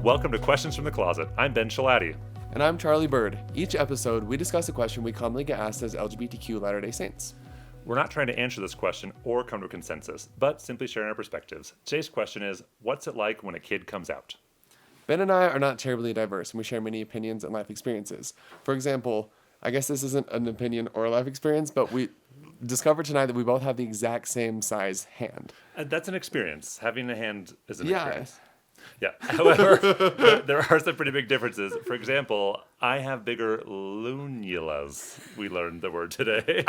Welcome to Questions from the Closet. I'm Ben Shalati. And I'm Charlie Bird. Each episode, we discuss a question we commonly get asked as LGBTQ Latter-day Saints. We're not trying to answer this question or come to a consensus, but simply sharing our perspectives. Today's question is, what's it like when a kid comes out? Ben and I are not terribly diverse, and we share many opinions and life experiences. For example, I guess this isn't an opinion or a life experience, but we discovered tonight that we both have the exact same size hand. That's an experience. Having a hand is an Yeah. experience. Yeah. However, there are some pretty big differences. For example, I have bigger lunulas. We learned the word today.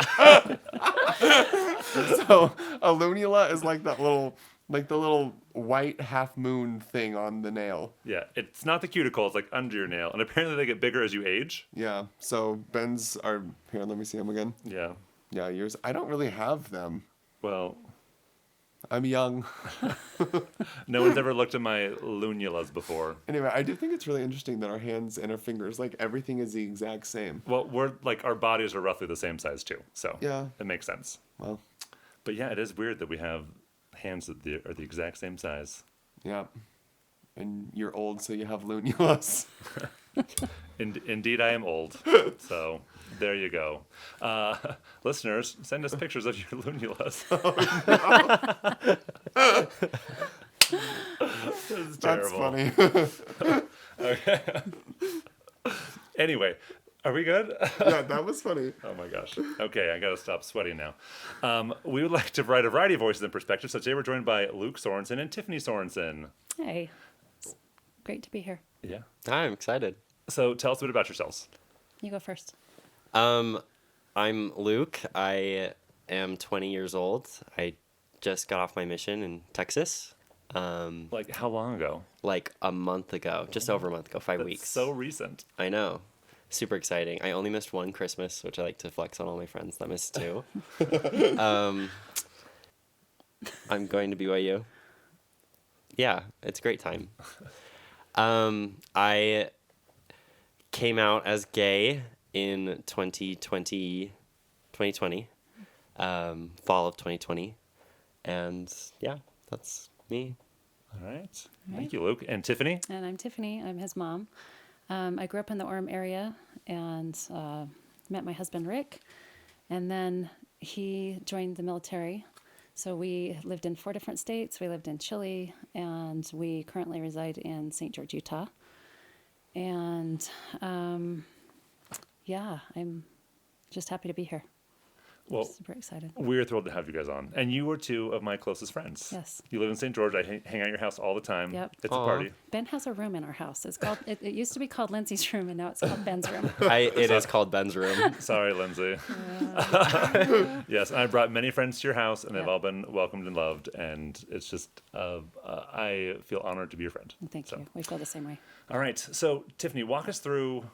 So a lunula is like the little white half moon thing on the nail. Yeah, it's not the cuticle. It's like under your nail, and apparently they get bigger as you age. Yeah. So Ben's are here. Let me see them again. Yeah. Yeah, yours. I don't really have them. Well, I'm young. no one's ever looked at my lunulas before. Anyway, I do think it's really interesting that our hands and our fingers, like everything is the exact same. Well, we're like our bodies are roughly the same size too, so Yeah. it makes sense. Well, But yeah, it is weird that we have hands that are the exact same size. yeah. And you're old, so you have lunulas. Indeed, I am old. So there you go. Listeners, send us pictures of your lunulas. This is terrible. That's funny. Okay. Anyway, are we good? Yeah, that was funny. Oh my gosh. Okay, I gotta stop sweating now. We would like to provide a variety of voices and perspectives. So today we're joined by Luke Sorensen and Tiffany Sorensen. Hey, it's great to be here. Yeah. I'm excited. So tell us a bit about yourselves. You go first. I'm Luke. I am 20 years old. I just got off my mission in Texas. Like how long ago? Like a month ago, just over a month ago, 5 That's weeks. so recent. I know. Super exciting. I only missed one Christmas, which I like to flex on all my friends that missed two. I'm going to BYU. Yeah, it's a great time. I came out as gay in 2020, fall of 2020. And yeah, that's me. All right. Thank you, Luke. And Tiffany? And I'm Tiffany. I'm his mom. I grew up in the Orem area and met my husband, Rick. And then he joined the military. So we lived in 4 different states. We lived in Chile, and we currently reside in St. George, Utah. And yeah, I'm just happy to be here. Well, Super excited. we're thrilled to have you guys on. And you are 2 of my closest friends. Yes. You live in St. George. I hang out at your house all the time. Yep. It's Aw. a party. Ben has a room in our house. It's called. It used to be called Lindsay's room, and now it's called Ben's room. It is called Ben's room. Sorry, Lindsay. Yes, and I brought many friends to your house, and they've Yeah. all been welcomed and loved. And it's just, I feel honored to be your friend. Thank So. you. We feel the same way. All right. So, Tiffany, walk us through.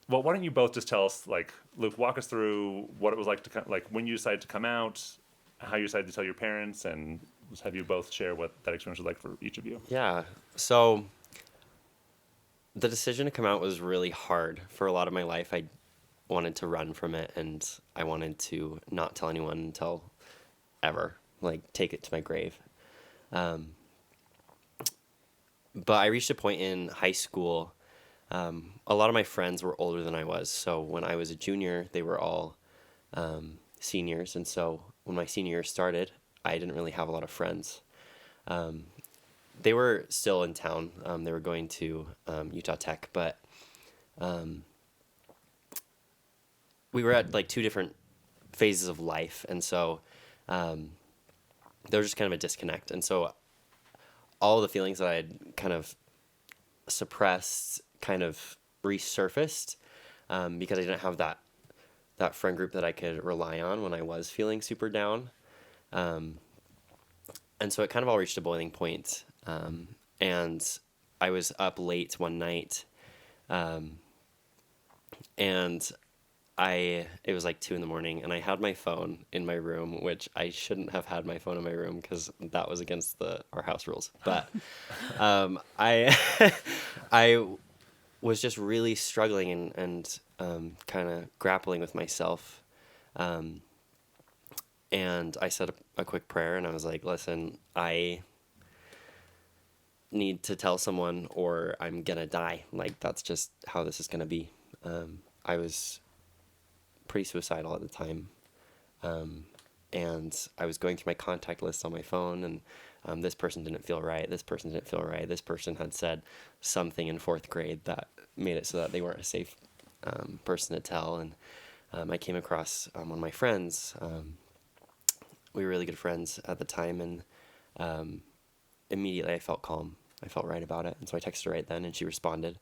Well, why don't you both just tell us, like, Luke, walk us through what it was like to, like, when you decided to come out, how you decided to tell your parents, and just have you both share what that experience was like for each of you. Yeah. So the decision to come out was really hard. For a lot of my life, I wanted to run from it, and I wanted to not tell anyone until ever, like take it to my grave. But I reached a point in high school. A lot of my friends were older than I was. So when I was a junior, they were all seniors. And so when my senior year started, I didn't really have a lot of friends. They were still in town. They were going to Utah Tech, but we were at like 2 different phases of life. And so there was just kind of a disconnect. And so all the feelings that I had kind of suppressed kind of resurfaced because I didn't have that friend group that I could rely on when I was feeling super down. And so it kind of all reached a boiling point. And I was up late one night, and it was like 2 a.m, and I had my phone in my room, which I shouldn't have had my phone in my room because that was against our house rules. But I was just really struggling and kind of grappling with myself. And I said a quick prayer, and I was like, listen, I need to tell someone or I'm gonna die. Like, that's just how this is gonna be. I was pretty suicidal at the time. And I was going through my contact list on my phone, and this person didn't feel right. This person didn't feel right. This person had said something in 4th grade that made it so that they weren't a safe person to tell. And I came across one of my friends. We were really good friends at the time, and immediately I felt calm. I felt right about it. And so I texted her right then, and she responded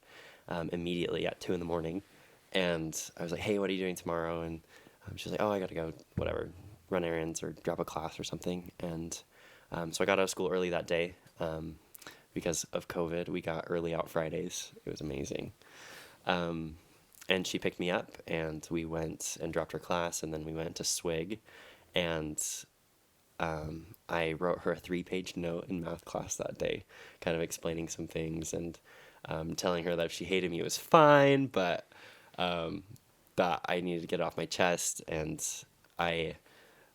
immediately at 2 a.m. And I was like, hey, what are you doing tomorrow? And she was like, oh, I got to go, whatever, run errands or drop a class or something. And so I got out of school early that day. Because of COVID, we got early out Fridays. It was amazing. And she picked me up, and we went and dropped her class, and then we went to Swig. And I wrote her a 3-page note in math class that day, kind of explaining some things and telling her that if she hated me, it was fine, but that I needed to get it off my chest. And I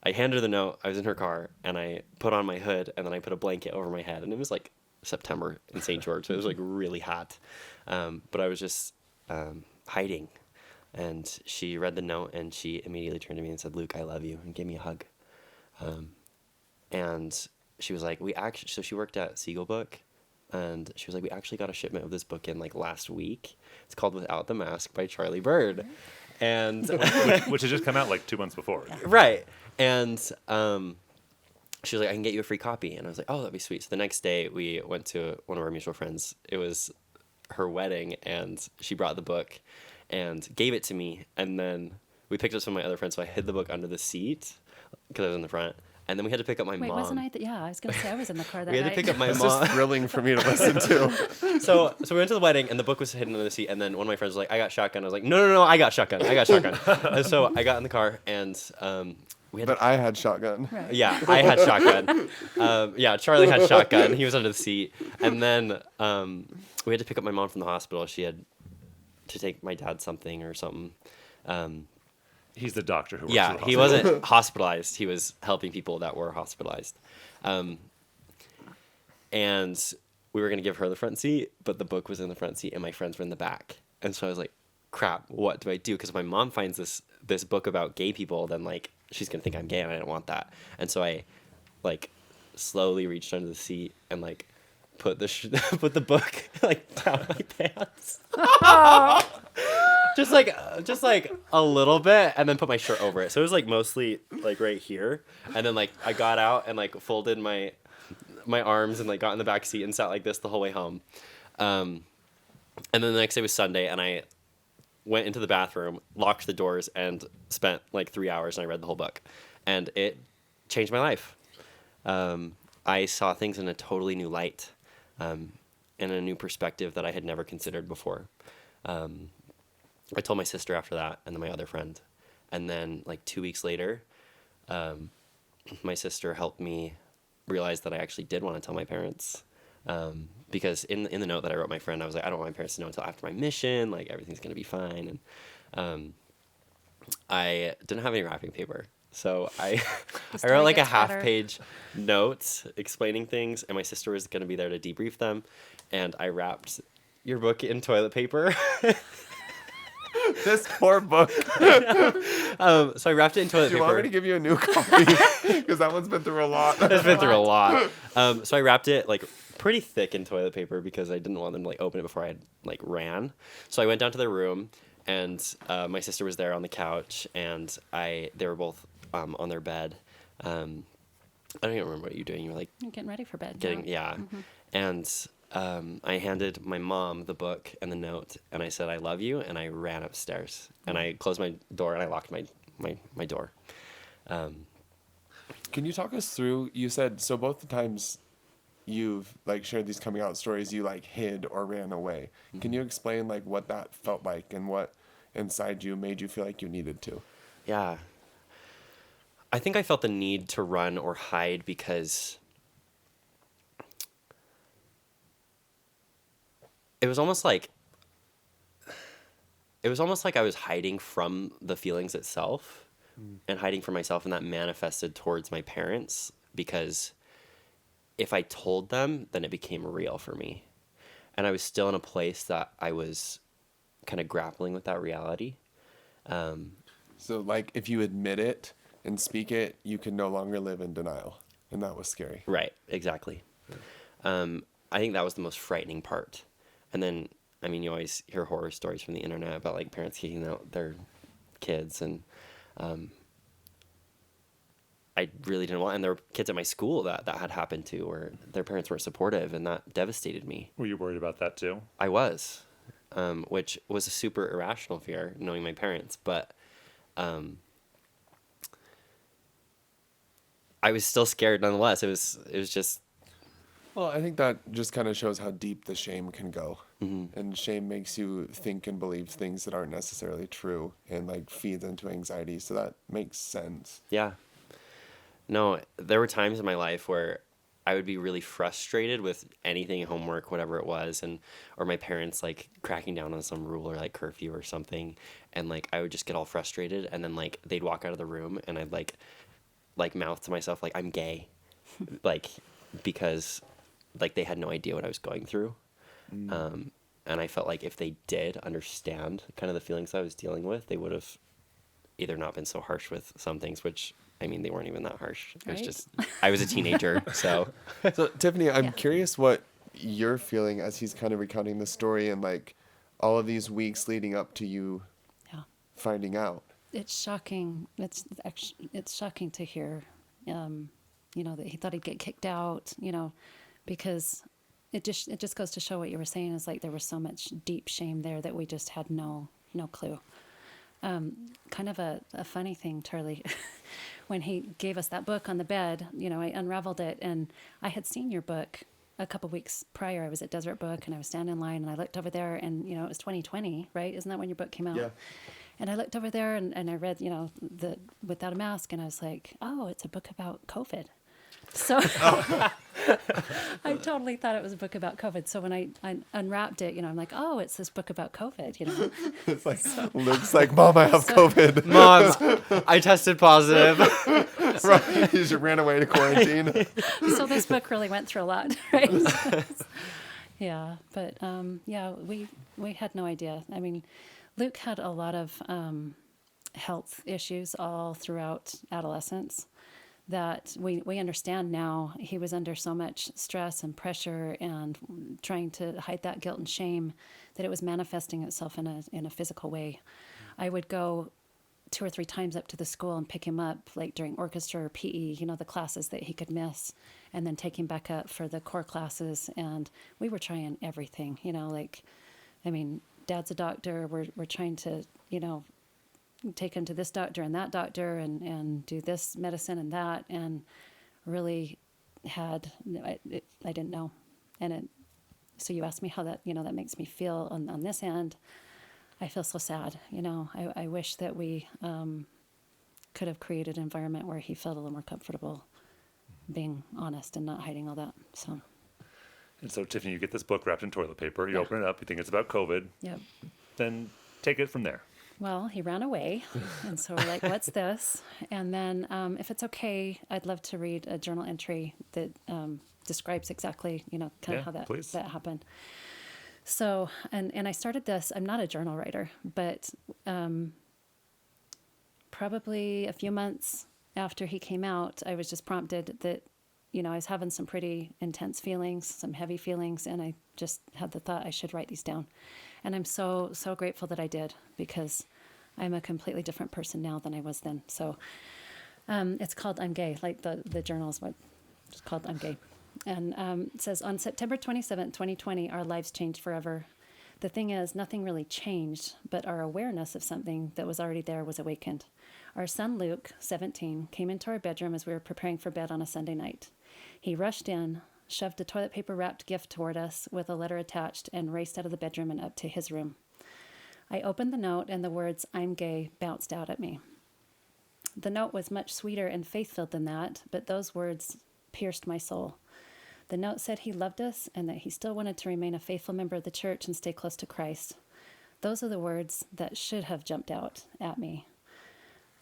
handed her the note. I was in her car, and I put on my hood, and then I put a blanket over my head. And it was like September in St. George, so it was like really hot. But I was just hiding. And she read the note, and she immediately turned to me and said, Luke, I love you, and gave me a hug. And she was like, so she worked at Siegel Book, and she was like, we actually got a shipment of this book in like last week. It's called Without the Mask by Charlie Bird. And which had just come out like 2 months before. Right. And she was like, I can get you a free copy. And I was like, oh, that'd be sweet. So the next day we went to one of our mutual friends. It was her wedding, and she brought the book and gave it to me. And then we picked up some of my other friends, so I hid the book under the seat because I was in the front. And then we had to pick up my Wait, mom. wasn't I? Yeah, I was going to say I was in the car that We had night. to pick up my It's mom. just thrilling for me to listen to. So we went to the wedding, and the book was hidden under the seat. And then one of my friends was like, I got shotgun. I was like, no, I got shotgun. And so I got in the car, and we had But I had shotgun. Right. Yeah, I had shotgun. Yeah, Charlie had shotgun. He was under the seat. And then we had to pick up my mom from the hospital. She had to take my dad something or something. He's the doctor who works Yeah, at the he hospital. wasn't hospitalized. He was helping people that were hospitalized. And we were going to give her the front seat, but the book was in the front seat and my friends were in the back. And so I was like, crap, what do I do? Because if my mom finds this book about gay people, then like she's going to think I'm gay, and I didn't want that. And so I like slowly reached under the seat and like put put the book like down my pants. just like a little bit, and then put my shirt over it. So it was like mostly like right here. And then like I got out and like folded my arms and like got in the back seat and sat like this the whole way home. And then the next day was Sunday, and I went into the bathroom, locked the doors, and spent like 3 hours, and I read the whole book. And it changed my life. I saw things in a totally new light, and a new perspective that I had never considered before. I told my sister after that, and then my other friend. And then like 2 weeks later, my sister helped me realize that I actually did want to tell my parents. Because in the note that I wrote my friend, I was like, I don't want my parents to know until after my mission. Like, everything's going to be fine. And I didn't have any wrapping paper. So I wrote like a half-page note explaining things, and my sister was going to be there to debrief them. And I wrapped your book in toilet paper. This poor book. So I wrapped it in toilet Do you paper. want me to give you a new copy? Because that one's been through a lot. It's been through a lot. So I wrapped it like pretty thick in toilet paper because I didn't want them to like open it before I like ran. So I went down to their room, and my sister was there on the couch, and they were both on their bed. I don't even remember what you were doing. You were like You're getting ready for bed. yeah. Mm-hmm. And I handed my mom the book and the note, and I said, I love you, and I ran upstairs. And I closed my door, and I locked my door. Can you talk us through, you said, so both the times you've like shared these coming out stories, you like hid or ran away. Mm-hmm. Can you explain like what that felt like and what inside you made you feel like you needed to? Yeah. I think I felt the need to run or hide because it was almost like I was hiding from the feelings itself and hiding from myself, and that manifested towards my parents because if I told them, then it became real for me. And I was still in a place that I was kind of grappling with that reality. So, like, if you admit it and speak it, you can no longer live in denial. And that was scary. Right, exactly. I think that was the most frightening part. And then, I mean, you always hear horror stories from the internet about like parents kicking out their kids, and I really didn't want. And there were kids at my school that had happened to, where their parents weren't supportive, and that devastated me. Were you worried about that too? I was, which was a super irrational fear, knowing my parents, but I was still scared nonetheless. It was just. Well, I think that just kind of shows how deep the shame can go. Mm-hmm. And shame makes you think and believe things that aren't necessarily true, and like feeds into anxiety. So that makes sense. Yeah. No, there were times in my life where I would be really frustrated with anything, homework, whatever it was, or my parents like cracking down on some rule or like curfew or something, and like I would just get all frustrated, and then like they'd walk out of the room, and I'd like mouth to myself like I'm gay, like because like they had no idea what I was going through. And I felt like if they did understand kind of the feelings I was dealing with, they would have either not been so harsh with some things, which I mean, they weren't even that harsh. It was Right. just, I was a teenager. So So, Tiffany, I'm Yeah. curious what you're feeling as he's kind of recounting the story and like all of these weeks leading up to you Yeah. finding out. It's shocking. It's shocking to hear, that he thought he'd get kicked out, because it just goes to show what you were saying is like there was so much deep shame there that we just had no clue. Kind of a funny thing, Charlie, when he gave us that book on the bed, I unraveled it, and I had seen your book a couple weeks prior. I was at Desert Book and I was standing in line, and I looked over there, and it was 2020, right? Isn't that when your book came out? Yeah. And I looked over there and I read, the Without a Mask, and I was like, oh, it's a book about COVID. So I totally thought it was a book about COVID. So when I unwrapped it, I'm like, oh, it's this book about COVID, It's like, Luke's like, Mom, I have COVID. Mom, I tested positive. Right. He just ran away to quarantine. So this book really went through a lot, right? Yeah, but we had no idea. I mean, Luke had a lot of health issues all throughout adolescence that we understand now. He was under so much stress and pressure and trying to hide that guilt and shame that it was manifesting itself in a physical way. I would go 2 or 3 times up to the school and pick him up, like during orchestra or PE, the classes that he could miss, and then take him back up for the core classes. And we were trying everything, Dad's a doctor. We're trying to, take him to this doctor and that doctor and do this medicine and that. And really I didn't know. And so you asked me how that, that makes me feel on this end. I feel so sad. I wish that we could have created an environment where he felt a little more comfortable being honest and not hiding all that. So. And so, Tiffany, you get this book wrapped in toilet paper. You Yeah. open it up. You think it's about COVID. Yep. Then take it from there. Well, he ran away, and so we're like, what's this? And then, if it's okay, I'd love to read a journal entry that describes exactly, kind of how that happened. So, and I started this, I'm not a journal writer, but probably a few months after he came out, I was just prompted that, I was having some pretty intense feelings, some heavy feelings, and I just had the thought I should write these down. And I'm so, so grateful that I did, because I'm a completely different person now than I was then. So it's called I'm Gay, like the journal is what it's called, I'm Gay. And it says, on September 27th, 2020, our lives changed forever. The thing is, nothing really changed, but our awareness of something that was already there was awakened. Our son Luke, 17, came into our bedroom as we were preparing for bed on a Sunday night. He rushed in, shoved a toilet paper wrapped gift toward us with a letter attached, and raced out of the bedroom and up to his room. I opened the note, and the words, I'm gay, bounced out at me. The note was much sweeter and faith-filled than that, but those words pierced my soul. The note said he loved us and that he still wanted to remain a faithful member of the church and stay close to Christ. Those are the words that should have jumped out at me.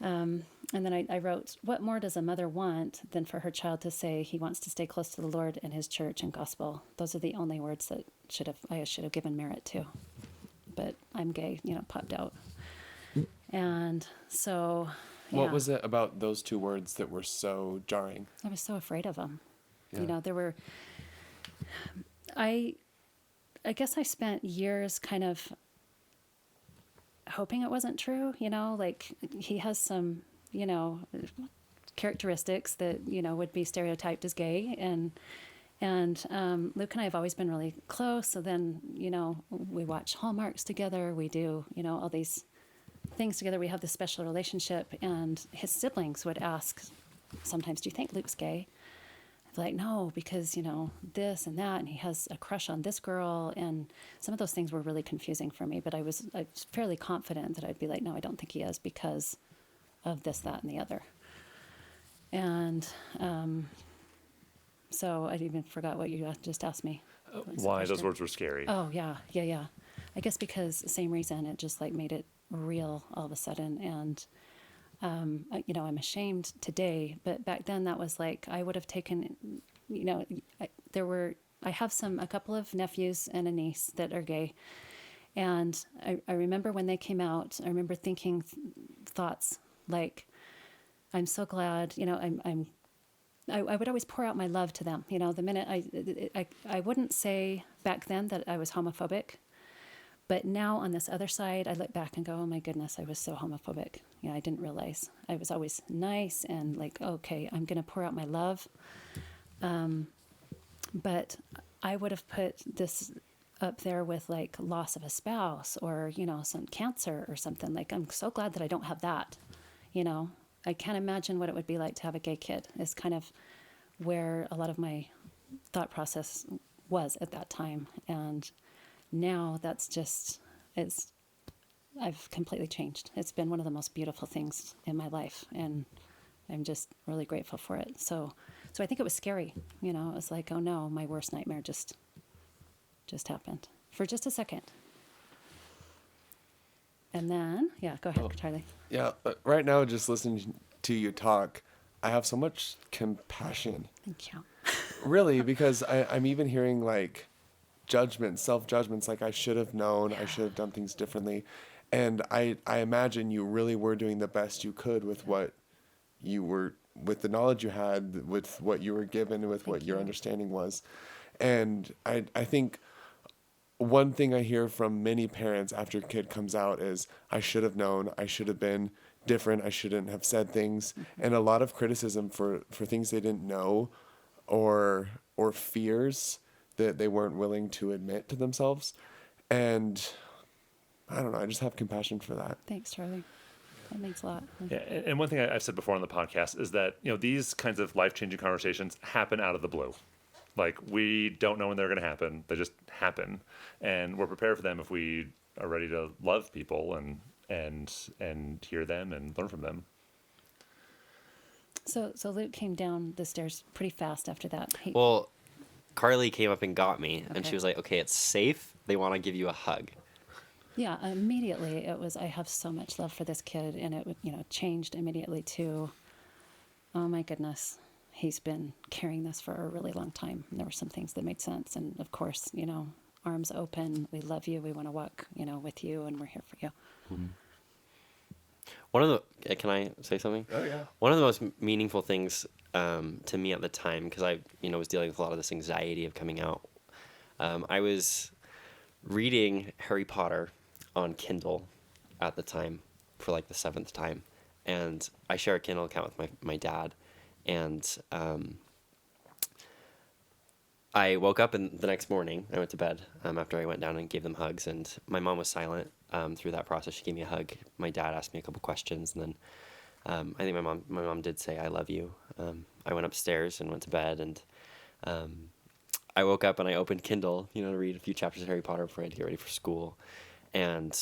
And then I wrote, what more does a mother want than for her child to say he wants to stay close to the Lord and his church and gospel? Those are the only words that I should have given merit to. But I'm gay, popped out. And so, What yeah, was it about those two words that were so jarring? I was so afraid of them. Yeah. I guess I spent years kind of hoping it wasn't true, like he has some, characteristics that, would be stereotyped as gay. And Luke and I have always been really close. So then, we watch Hallmarks together. We do, all these things together. We have this special relationship. And his siblings would ask sometimes, do you think Luke's gay? I'd be like, no, because, this and that. And he has a crush on this girl. And some of those things were really confusing for me. But I was fairly confident that I'd be like, no, I don't think he is because of this, that, and the other. And so I even forgot what you just asked me. What was the Why those question? words were scary. Oh, yeah. I guess because same reason, it just like made it real all of a sudden. And, I'm ashamed today, but back then that was like, I would have taken, I have a couple of nephews and a niece that are gay. And I remember when they came out, I remember thinking thoughts like, I'm so glad, I would always pour out my love to them. The minute I wouldn't say back then that I was homophobic, but now on this other side, I look back and go, oh my goodness, I was so homophobic. I didn't realize. I was always nice and like, okay, I'm going to pour out my love. But I would have put this up there with like loss of a spouse or, some cancer or something. Like, I'm so glad that I don't have that, I can't imagine what it would be like to have a gay kid. Is kind of where a lot of my thought process was at that time. And now I've completely changed. It's been one of the most beautiful things in my life. And I'm just really grateful for it. So I think it was scary. It was like, oh no, my worst nightmare just happened for just a second. And then, yeah, go ahead, Charlie. Yeah, right now, just listening to you talk, I have so much compassion. Thank you. Really, because I'm even hearing like judgments, self-judgments, like I should have known, I should have done things differently. And I imagine you really were doing the best you could with what you were, with the knowledge you had, with what you were given, with what your understanding was. And I think one thing I hear from many parents after a kid comes out is, I should have known, I should have been different, I shouldn't have said things. And a lot of criticism for things they didn't know or fears that they weren't willing to admit to themselves. And I don't know, I just have compassion for that. Thanks, Charlie. That means a lot. Yeah, and one thing I've said before on the podcast is that these kinds of life-changing conversations happen out of the blue. Like, we don't know when they're going to happen; they just happen, and we're prepared for them if we are ready to love people and hear them and learn from them. So Luke came down the stairs pretty fast after that. Well, Carly came up and got me, and Okay. she was like, okay, it's safe. They want to give you a hug. Yeah, immediately it was, I have so much love for this kid, and it changed immediately to, oh my goodness, he's been carrying this for a really long time. And there were some things that made sense. And of course, arms open, we love you, we want to walk, with you, and we're here for you. Mm-hmm. One of the, can I say something? Oh, yeah. One of the most meaningful things to me at the time, because I was dealing with a lot of this anxiety of coming out, I was reading Harry Potter on Kindle at the time for like the 7th time. And I share a Kindle account with my dad. And I woke up the next morning. I went to bed after I went down and gave them hugs. And my mom was silent through that process. She gave me a hug. My dad asked me a couple questions. And then I think my mom did say, I love you. I went upstairs and went to bed. And I woke up and I opened Kindle, to read a few chapters of Harry Potter before I had to get ready for school. And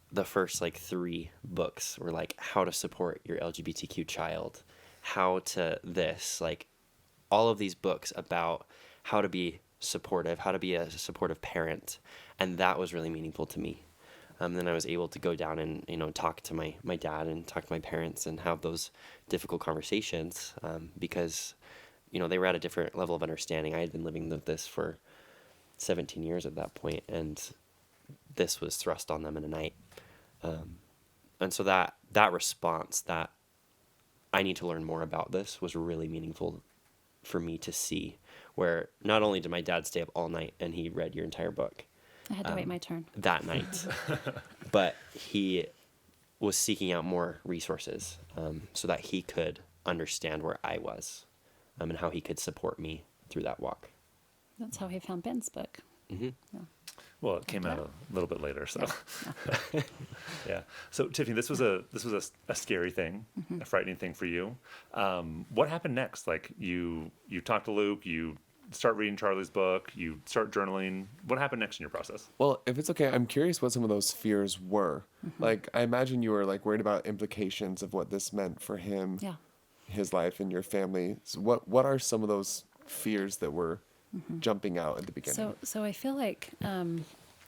the first 3 books were like how to support your LGBTQ child, how to this, all of these books about how to be supportive, how to be a supportive parent. And that was really meaningful to me. Then I was able to go down and, talk to my dad and talk to my parents and have those difficult conversations, because, they were at a different level of understanding. I had been living with this for 17 years at that point, and this was thrust on them in a night. And so that response, that I need to learn more about this, was really meaningful for me to see, where not only did my dad stay up all night and he read your entire book I had to wait my turn. that night, but he was seeking out more resources, so that he could understand where I was, and how he could support me through that walk. That's how he found Ben's book. Mm-hmm. Yeah. Well, it came out a little bit later, so Yeah. yeah. So Tiffany, this was a scary thing, a frightening thing for you. What happened next? Like you talked to Luke, you start reading Charlie's book, you start journaling. What happened next in your process? Well, if it's okay, I'm curious what some of those fears were. Like, I imagine you were like worried about implications of what this meant for him, Yeah. his life, and your family. So what are some of those fears that were jumping out at the beginning? So I feel like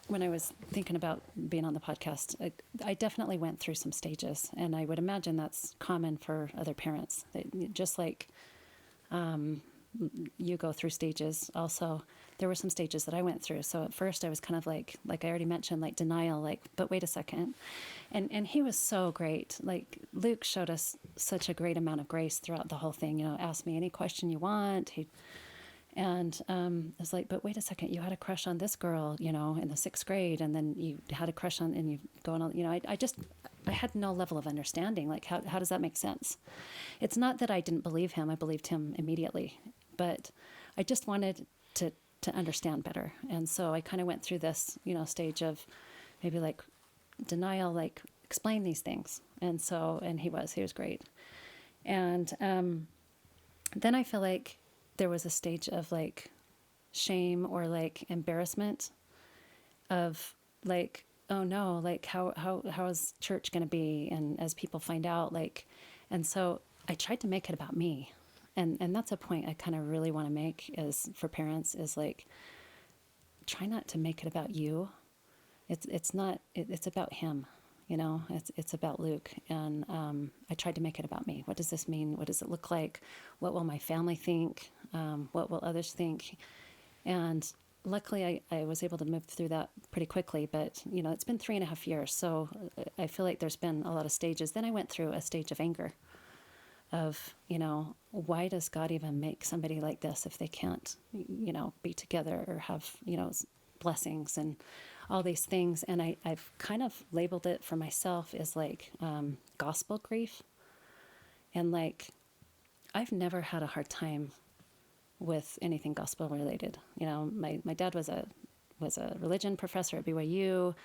when I was thinking about being on the podcast, I definitely went through some stages, and I would imagine that's common for other parents. Just like you go through stages, also there were some stages that I went through. So at first I was kind of like I already mentioned, like denial, like, but wait a second. And he was so great. Like Luke showed us such a great amount of grace throughout the whole thing. Ask me any question you want. And I was like, but wait a second, you had a crush on this girl, in the 6th grade, and then you had a crush on, and you go on, I had no level of understanding. Like, how does that make sense? It's not that I didn't believe him. I believed him immediately, but I just wanted to understand better. And so I kind of went through this, stage of maybe like denial, like explain these things. And he was great. And then I feel like there was a stage of like shame or like embarrassment of like, oh no, like how is church going to be? And as people find out, like, and so I tried to make it about me. And that's a point I kind of really want to make is for parents is like, try not to make it about you. It's about him. It's about Luke. And I tried to make it about me. What does this mean? What does it look like? What will my family think? What will others think? And luckily, I was able to move through that pretty quickly. But, it's been 3.5 years. So I feel like there's been a lot of stages. Then I went through a stage of anger of, why does God even make somebody like this if they can't, be together or have, blessings and all these things. And I've kind of labeled it for myself as like gospel grief. And like, I've never had a hard time with anything gospel related. My dad was a religion professor at BYU.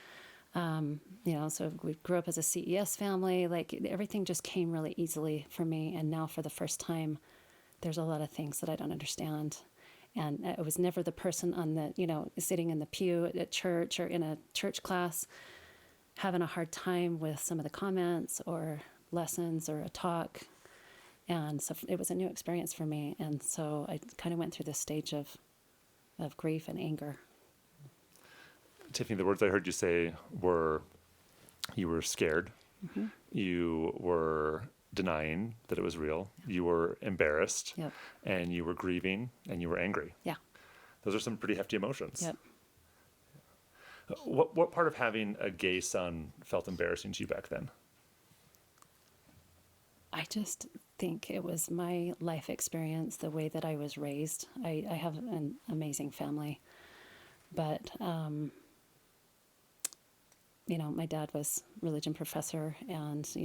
So we grew up as a CES family. Like everything just came really easily for me. And now for the first time, there's a lot of things that I don't understand. And I was never the person on the, sitting in the pew at church or in a church class, having a hard time with some of the comments or lessons or a talk. And so it was a new experience for me. And so I kind of went through this stage of grief and anger. Tiffany, the words I heard you say were you were scared, you were denying that it was real, you were embarrassed, Yep. and you were grieving, and you were angry. Yeah. Those are some pretty hefty emotions. Yep. What part of having a gay son felt embarrassing to you back then? I just think it was my life experience, the way that I was raised. I have an amazing family, but my dad was religion professor, and so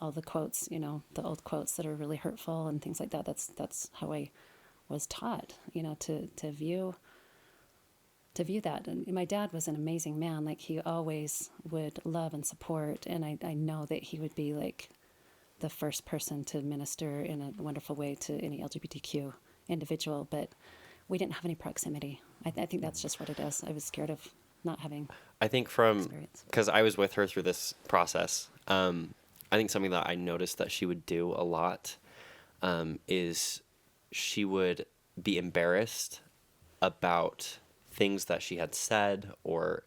all the quotes, the old quotes that are really hurtful and things like that. That's how I was taught, to view that. And my dad was an amazing man. Like he always would love and support, and I know that he would be like the first person to minister in a wonderful way to any LGBTQ individual, but we didn't have any proximity. I think that's just what it is. I was scared of not having I think experience. because I was with her through this process, I think something that I noticed that she would do a lot is she would be embarrassed about things that she had said or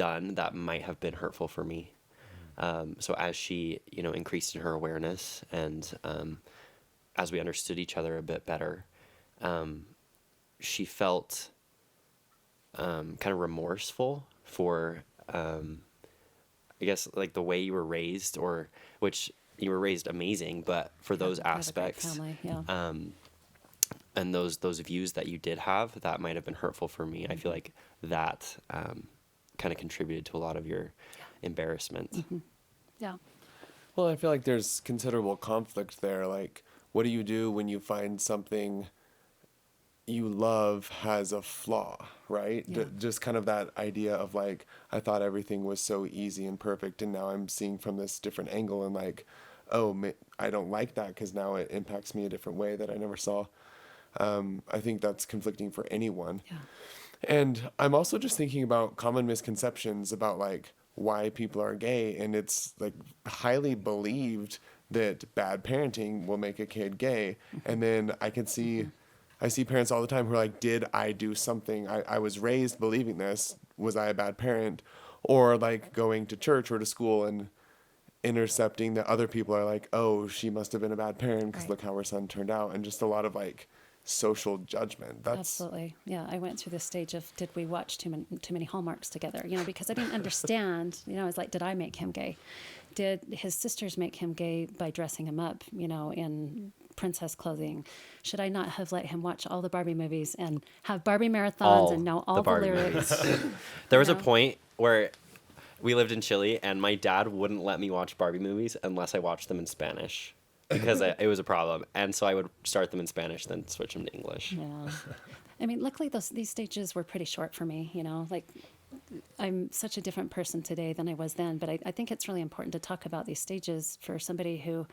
done that might have been hurtful for me. So as she, increased in her awareness and as we understood each other a bit better, she felt kind of remorseful for, I guess, like the way you were raised, or which you were raised amazing, but for those I have a great aspects, family, yeah. and those views that you did have, that might have been hurtful for me. I feel like that kind of contributed to a lot of your embarrassment. Yeah. Well, I feel like there's considerable conflict there. Like, what do you do when you find something you love has a flaw, right? Yeah. Just kind of that idea of like, I thought everything was so easy and perfect, and now I'm seeing from this different angle, and like, oh, I don't like that because now it impacts me a different way that I never saw. I think that's conflicting for anyone. Yeah. And I'm also just thinking about common misconceptions about like why people are gay, and it's like highly believed that bad parenting will make a kid gay. And then I see parents all the time who are like, did I do something? I was raised believing this. Was I a bad parent? Or like going to church or to school and intercepting that other people are like, oh, she must have been a bad parent because Right. look how her son turned out. And just a lot of like social judgment. That's Absolutely. Yeah. I went through this stage of, did we watch too many Hallmarks together? Because I didn't understand, I was like, did I make him gay? Did his sisters make him gay by dressing him up, in princess clothing? Should I not have let him watch all the Barbie movies and have Barbie marathons and know all the Barbie lyrics? There was a Yeah. point where we lived in Chile, and my dad wouldn't let me watch Barbie movies unless I watched them in Spanish, because it was a problem. And so I would start them in Spanish, then switch them to English. Yeah. I mean, luckily these stages were pretty short for me, like I'm such a different person today than I was then, but I think it's really important to talk about these stages for somebody who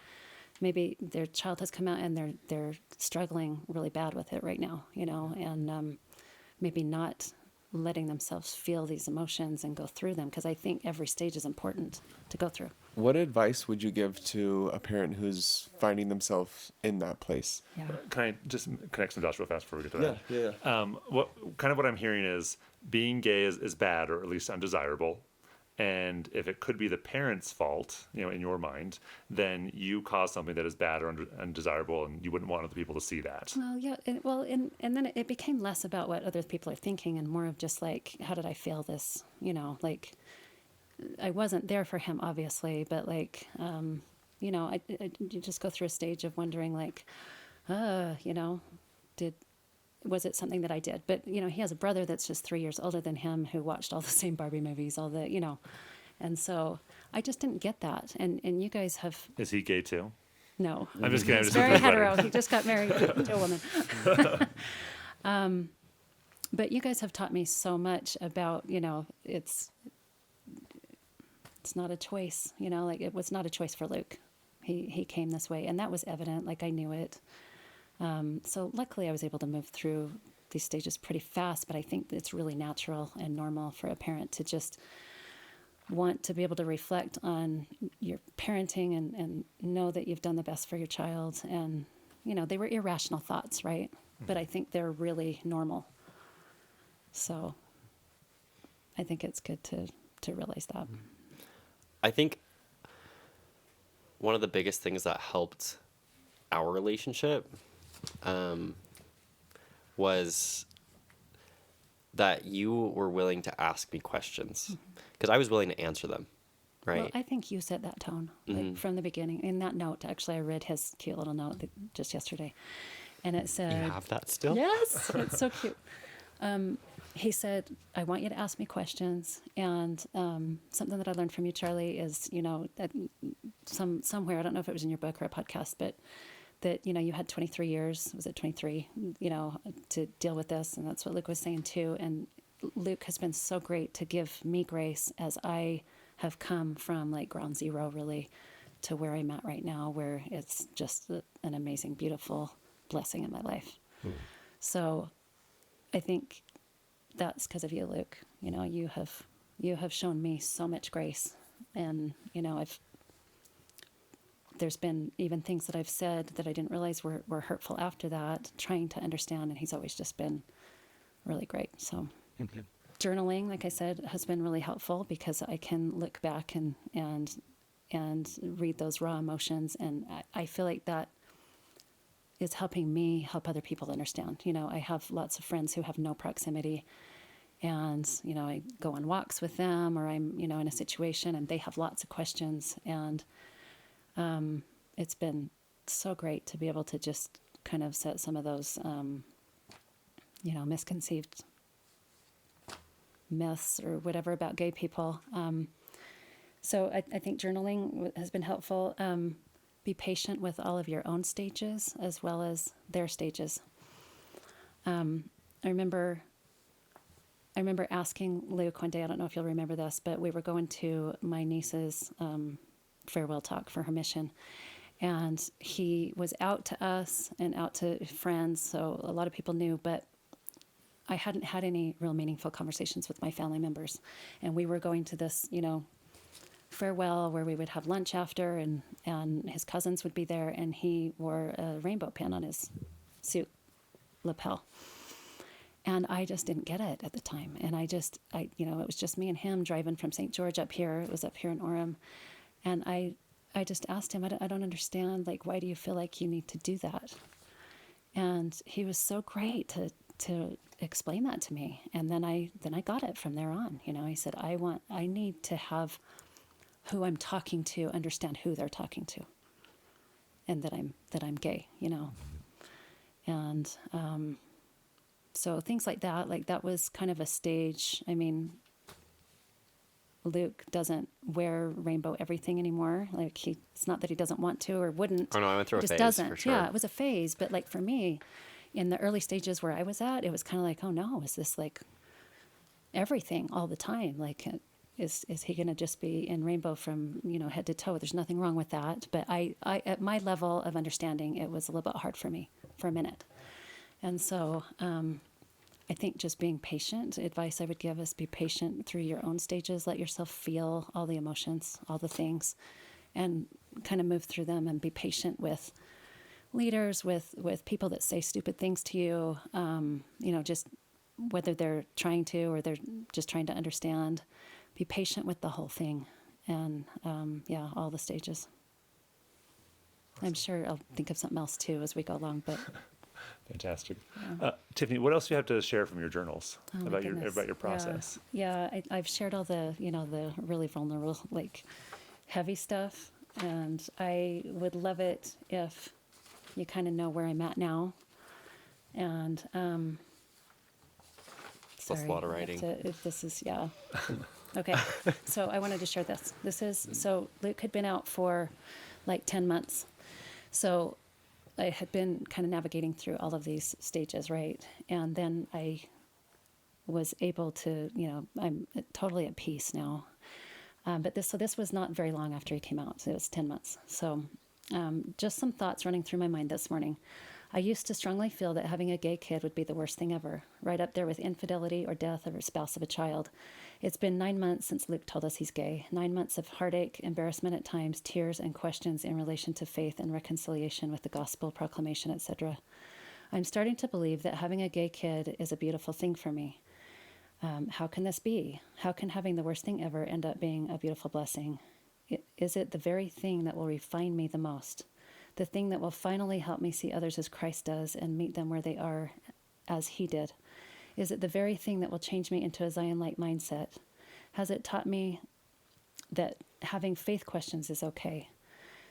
maybe their child has come out and they're struggling really bad with it right now, and maybe not letting themselves feel these emotions and go through them, because I think every stage is important to go through. What advice would you give to a parent who's finding themselves in that place? Yeah. Can I just connect some dots real fast before we get to that? Yeah. What I'm hearing is being gay is bad, or at least undesirable. And if it could be the parent's fault, in your mind, then you caused something that is bad or undesirable, and you wouldn't want other people to see that. Well, yeah. And then it became less about what other people are thinking and more of just like, how did I feel this? Like I wasn't there for him, obviously, but like, you just go through a stage of wondering like, was it something that I did? But, he has a brother that's just 3 years older than him who watched all the same Barbie movies, and so I just didn't get that. And you guys have, Is he gay too? no. I'm just kidding. I'm He's just very kidding. hetero. He just got married to a woman. But you guys have taught me so much about, it's not a choice, like it was not a choice for Luke. He came this way, and that was evident, like I knew it. So luckily I was able to move through these stages pretty fast, but I think it's really natural and normal for a parent to just want to be able to reflect on your parenting and know that you've done the best for your child. And, they were irrational thoughts, right? But I think they're really normal. So I think it's good to realize that. I think one of the biggest things that helped our relationship was that you were willing to ask me questions, because I was willing to answer them, right? Well, I think you set that tone like, from the beginning. In that note, actually, I read his cute little note just yesterday, and it said, You have that still? yes, it's so cute. He said, I want you to ask me questions. And something that I learned from you, Charlie, is, that somewhere, I don't know if it was in your book or a podcast, but that, you had 23 years, was it 23, to deal with this. And that's what Luke was saying too. And Luke has been so great to give me grace as I have come from like ground zero really to where I'm at right now, where it's just an amazing, beautiful blessing in my life. So I think that's because of you, Luke. You have shown me so much grace, and there's been even things that I've said that I didn't realize were hurtful after that, trying to understand, and he's always just been really great. So journaling, like I said, has been really helpful because I can look back and read those raw emotions, and I feel like that is helping me help other people understand. I have lots of friends who have no proximity, and I go on walks with them, or I'm in a situation and they have lots of questions, and it's been so great to be able to just kind of set some of those misconceived myths or whatever about gay people. So I think journaling has been helpful. Be patient with all of your own stages as well as their stages. I remember asking Luke one day, I don't know if you'll remember this, but we were going to my niece's farewell talk for her mission. And he was out to us and out to friends, so a lot of people knew, but I hadn't had any real meaningful conversations with my family members. And we were going to this, farewell where we would have lunch after, and his cousins would be there, and he wore a rainbow pin on his suit lapel. And I just didn't get it at the time. And it was just me and him driving from St. George up here. It was up here in Orem. And I just asked him, I don't understand, like, why do you feel like you need to do that? And he was so great to explain that to me. And then I got it from there on. He said, I need to have who I'm talking to understand who they're talking to, and that I'm gay, and so things like that was kind of a stage. I mean, Luke doesn't wear rainbow everything anymore. Like, it's not that he doesn't want to or wouldn't. Oh no, I went through He a just phase doesn't. for sure. Yeah, it was a phase. But like for me, in the early stages where I was at, it was kind of like, oh no, is this like everything all the time? Like, is he going to just be in rainbow from head to toe? There's nothing wrong with that. But I at my level of understanding, it was a little bit hard for me for a minute. And so I think just being patient, advice I would give is be patient through your own stages. Let yourself feel all the emotions, all the things, and kind of move through them, and be patient with leaders, with people that say stupid things to you, just whether they're trying to or they're just trying to understand. Be patient with the whole thing, and all the stages. I'm sure I'll think of something else too as we go along, but Fantastic. Yeah. Tiffany, what else do you have to share from your journals Oh, my about goodness. your process? Yeah, I've shared all the the really vulnerable, like, heavy stuff, and I would love it if you kind of know where I'm at now. And That's a lot of writing. if this is okay. So I wanted to share this. So Luke had been out for like 10 months. So I had been kind of navigating through all of these stages, right? And then I was able to, I'm totally at peace now. But this was not very long after he came out. So it was 10 months. So just some thoughts running through my mind this morning. I used to strongly feel that having a gay kid would be the worst thing ever, right up there with infidelity or death of a spouse of a child. It's been 9 months since Luke told us he's gay. 9 months of heartache, embarrassment at times, tears, and questions in relation to faith and reconciliation with the gospel, proclamation, etc. I'm starting to believe that having a gay kid is a beautiful thing for me. How can this be? How can having the worst thing ever end up being a beautiful blessing? Is it the very thing that will refine me the most? The thing that will finally help me see others as Christ does and meet them where they are as he did? Is it the very thing that will change me into a Zion-like mindset? Has it taught me that having faith questions is okay?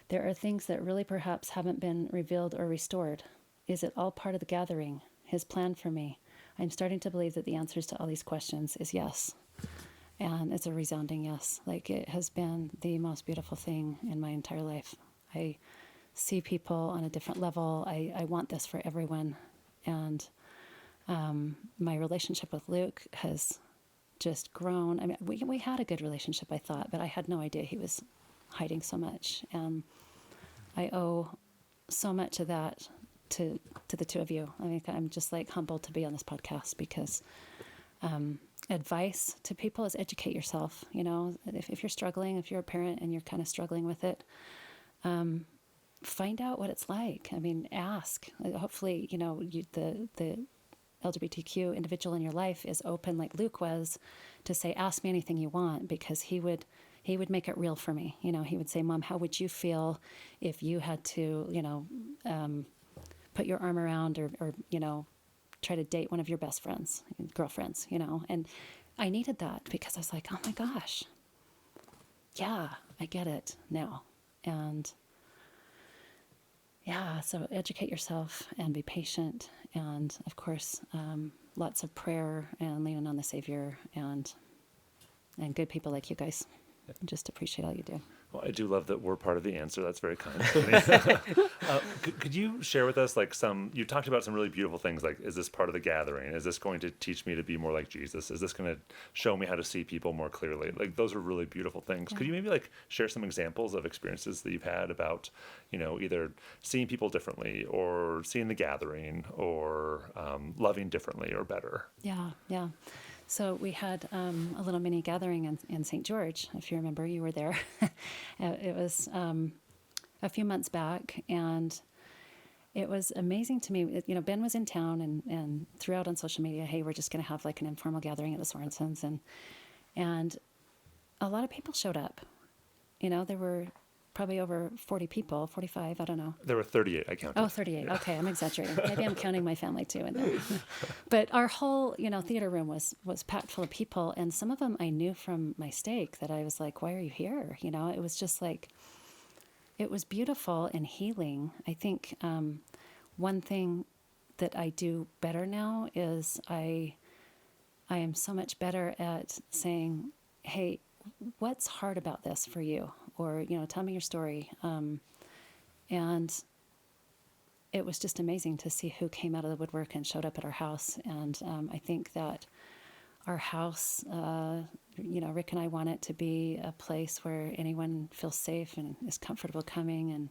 There are things that really perhaps haven't been revealed or restored. Is it all part of the gathering, his plan for me? I'm starting to believe that the answers to all these questions is yes. And it's a resounding yes. Like, it has been the most beautiful thing in my entire life. I see people on a different level. I want this for everyone. And my relationship with Luke has just grown. I mean, we had a good relationship, I thought, but I had no idea he was hiding so much. And I owe so much of that to the two of you. I mean, I'm just like humbled to be on this podcast, because advice to people is educate yourself. If you're struggling, if you're a parent and you're kind of struggling with it, find out what it's like. I mean, ask. Hopefully, the LGBTQ individual in your life is open, like Luke was, to say, ask me anything you want, because he would make it real for me. You know, he would say, Mom, how would you feel if you had to, put your arm around or try to date one of your best friends, girlfriends, And I needed that, because I was like, oh my gosh, yeah, I get it now. And yeah, so educate yourself and be patient. And of course, lots of prayer and leaning on the Savior and good people like you guys. Just appreciate all you do. Well, I do love that we're part of the answer. That's very kind. Could you share with us, like, you talked about some really beautiful things, like, is this part of the gathering? Is this going to teach me to be more like Jesus? Is this going to show me how to see people more clearly? Like, those are really beautiful things. Yeah. Could you maybe, like, share some examples of experiences that you've had about, either seeing people differently or seeing the gathering or loving differently or better? Yeah. So we had a little mini gathering in St. George, if you remember, you were there. It was a few months back, and it was amazing to me. Ben was in town and threw out on social media, hey, we're just going to have like an informal gathering at the Sorensens. And a lot of people showed up. There were probably over 40 people, 45, I don't know. There were 38, I counted. Oh, 38. Yeah. Okay, I'm exaggerating. Maybe I'm counting my family too in there. But our whole, theater room was packed full of people, and some of them I knew from my stake that I was like, why are you here? It was just like, it was beautiful and healing. I think one thing that I do better now is I am so much better at saying, hey, what's hard about this for you? Or, tell me your story. And it was just amazing to see who came out of the woodwork and showed up at our house. And I think that our house, Rick and I want it to be a place where anyone feels safe and is comfortable coming and